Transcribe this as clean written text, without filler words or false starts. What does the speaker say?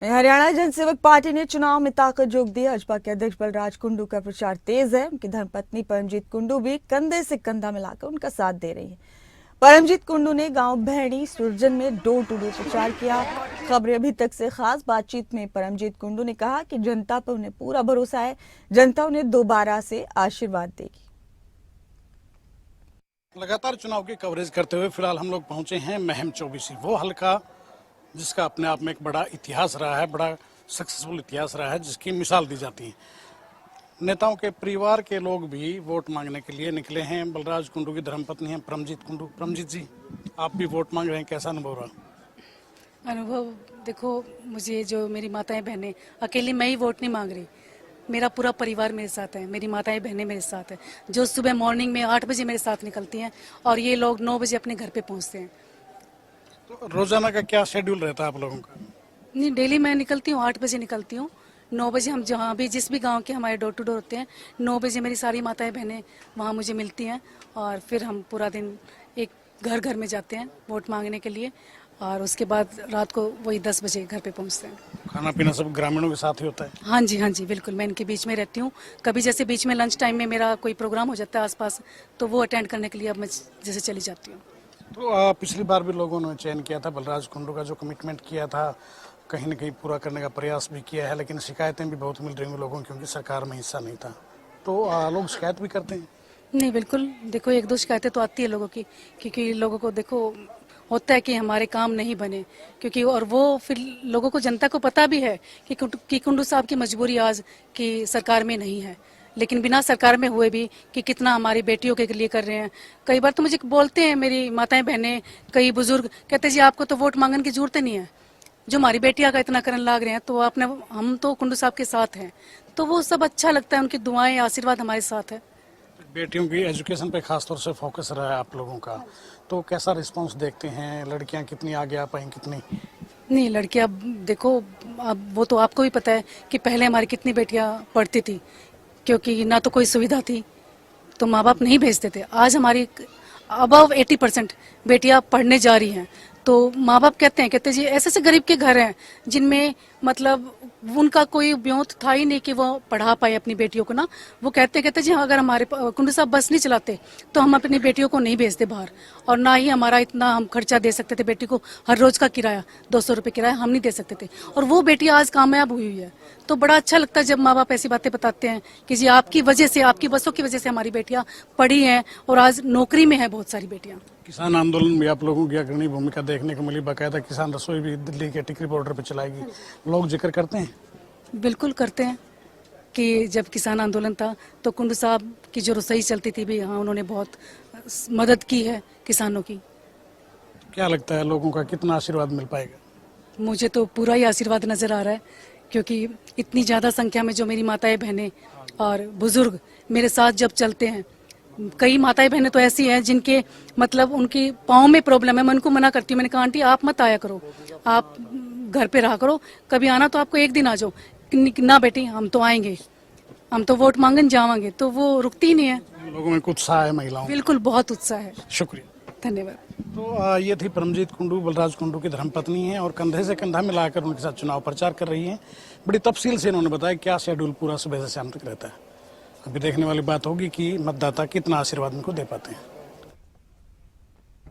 हरियाणा जनसेवक party ने चुनाव में ताकत जोक दी। भाजपा के अध्यक्ष बलराज कुंडू का प्रचार तेज है। उनकी धर्मपत्नी परमजीत कुंडू भी कंधे से कंधा मिलाकर उनका साथ दे रही है। परमजीत कुंडू ने गांव भैणी सुरजन में डोर टू डोर प्रचार किया। खबरें अभी तक से खास बातचीत में परमजीत कुंडू ने कहा कि जनता पर उन्हें पूरा भरोसा है, जनता उन्हें दोबारा से आशीर्वाद देगी। लगातार चुनाव की कवरेज करते हुए फिलहाल हम लोग पहुंचे हैं महम चौबीसी, वो हल्का जिसका अपने आप में एक बड़ा इतिहास रहा है, बड़ा सक्सेसफुल इतिहास रहा है, जिसकी मिसाल दी जाती है। नेताओं के परिवार के लोग भी वोट मांगने के लिए निकले हैं। बलराज कुंडू की धर्मपत्नी है परमजीत कुंडू। परमजीत जी, आप भी वोट मांग रहे हैं, कैसा अनुभव रहा? अनुभव देखो, मुझे जो मेरी माताएं बहनें, अकेली मैं ही वोट नहीं मांग रही, मेरा पूरा परिवार मेरे साथ है, मेरी माताएं बहनें मेरे साथ है, जो सुबह मॉर्निंग में 8 बजे मेरे साथ निकलती हैं और ये लोग 9 बजे अपने घर पे पहुंचते हैं। तो रोजाना का क्या शेड्यूल रहता है आप लोगों का? नहीं, डेली मैं निकलती हूँ, 8 बजे निकलती हूँ। 9 बजे हम जहाँ भी जिस भी गांव के हमारे डोर टू डोर होते हैं, 9 बजे मेरी सारी माताएं बहनें वहाँ मुझे मिलती हैं और फिर हम पूरा दिन एक घर घर में जाते हैं वोट मांगने के लिए और उसके बाद रात को वही 10 बजे घर पे पहुँचते हैं। खाना पीना सब ग्रामीणों के साथ ही होता है? हाँ जी बिल्कुल, मैं इनके बीच में रहती हूँ। कभी जैसे बीच में लंच टाइम में मेरा कोई प्रोग्राम हो जाता है आसपास, तो वो अटेंड करने के लिए अब मैं जैसे चली जाती हूँ। तो पिछली बार भी लोगों ने चयन किया था, बलराज कुंडू का जो कमिटमेंट किया था कहीं न कहीं पूरा करने का प्रयास भी किया है, लेकिन शिकायतें भी बहुत मिल रही हैं लोगों की, क्योंकि सरकार में हिस्सा नहीं था। तो लोग शिकायत भी करते हैं? नहीं, बिल्कुल, देखो 1-2 शिकायतें तो आती है लोगों की, क्योंकि लोगों को देखो होता है कि हमारे काम नहीं बने, क्योंकि और वो फिर लोगों को, जनता को पता भी है कि कुंडू साहब की मजबूरी आज की सरकार में नहीं है, लेकिन बिना सरकार में हुए भी कि कितना हमारी बेटियों के लिए कर रहे हैं। कई बार तो मुझे बोलते हैं मेरी माताएं बहनें, कई बुजुर्ग कहते जी आपको तो वोट मांगने की जरूरत नहीं है, जो हमारी बेटियां का इतना करने लग रहे हैं, तो आपने, हम तो कुंडू साहब के साथ हैं, तो वो सब अच्छा लगता है, उनकी दुआएं आशीर्वाद हमारे साथ है। बेटियों की एजुकेशन पे खासतौर से फोकस रहा है आप लोगों का, तो कैसा रिस्पांस देखते हैं? लड़कियां कितनी आगे आ पाई, कितनी नहीं? लड़कियां देखो, अब वो तो आपको भी पता है कि पहले हमारी कितनी बेटियां पढ़ती थी, क्योंकि ना तो कोई सुविधा थी, तो माँ बाप नहीं भेजते थे। आज हमारी अबव 80% बेटियां पढ़ने जा रही हैं, तो माँ बाप कहते जी ऐसे ऐसे गरीब के घर हैं जिनमें मतलब उनका कोई ब्योत था ही नहीं कि वो पढ़ा पाए अपनी बेटियों को ना, वो कहते जी हाँ, अगर हमारे कुंडू साहब बस नहीं चलाते तो हम अपनी बेटियों को नहीं भेजते बाहर, और ना ही हमारा इतना हम खर्चा दे सकते थे, बेटी को हर रोज का किराया 200 रुपये किराया हम नहीं दे सकते थे, और वो बेटी आज कामयाब हुई है। तो बड़ा अच्छा लगता है जब माँ बाप ऐसी बातें बताते हैं कि जी आपकी वजह से, आपकी बसों की वजह से हमारी बेटियां पढ़ी हैं और आज नौकरी में है बहुत सारी बेटियां। किसान आंदोलन भी आप लोगों की अग्रणी भूमिका देखने को मिली, बाकायदा किसान रसोई भी दिल्ली के टिकरी बॉर्डर पर चलाएगी, लोग जिक्र करते हैं? बिल्कुल करते हैं कि जब किसान आंदोलन था तो कुंडू साहब की जो रसोई चलती थी भी, हाँ उन्होंने बहुत मदद की है किसानों की। क्या लगता है लोगों का कितना आशीर्वाद मिल पाएगा? मुझे तो पूरा ही आशीर्वाद नजर आ रहा है, क्योंकि इतनी ज़्यादा संख्या में जो मेरी माताएं बहनें और बुजुर्ग मेरे साथ जब चलते हैं, कई माताएं बहनें तो ऐसी हैं जिनके मतलब उनकी पाँव में प्रॉब्लम है, मैं उनको मना करती हूँ, मैंने कहा आंटी आप मत आया करो, आप घर पे रहा करो, कभी आना तो आपको एक दिन आ जाओ। ना बेटी हम तो आएंगे, हम तो वोट मांगने जावांगे, तो वो रुकती ही नहीं है। लोगों में कुछ उत्साह है महिलाओं? बिल्कुल, बहुत उत्साह है। शुक्रिया, धन्यवाद। तो ये थी परमजीत कुंडू, बलराज कुंडू की धर्मपत्नी है और कंधे से कंधा मिलाकर उनके साथ चुनाव प्रचार कर रही हैं। बड़ी तफसील से इन्होंने बताया क्या शेड्यूल पूरा सुबह से शाम तक रहता है। अभी देखने वाली बात होगी कि मतदाता कितना आशीर्वाद इनको दे पाते हैं।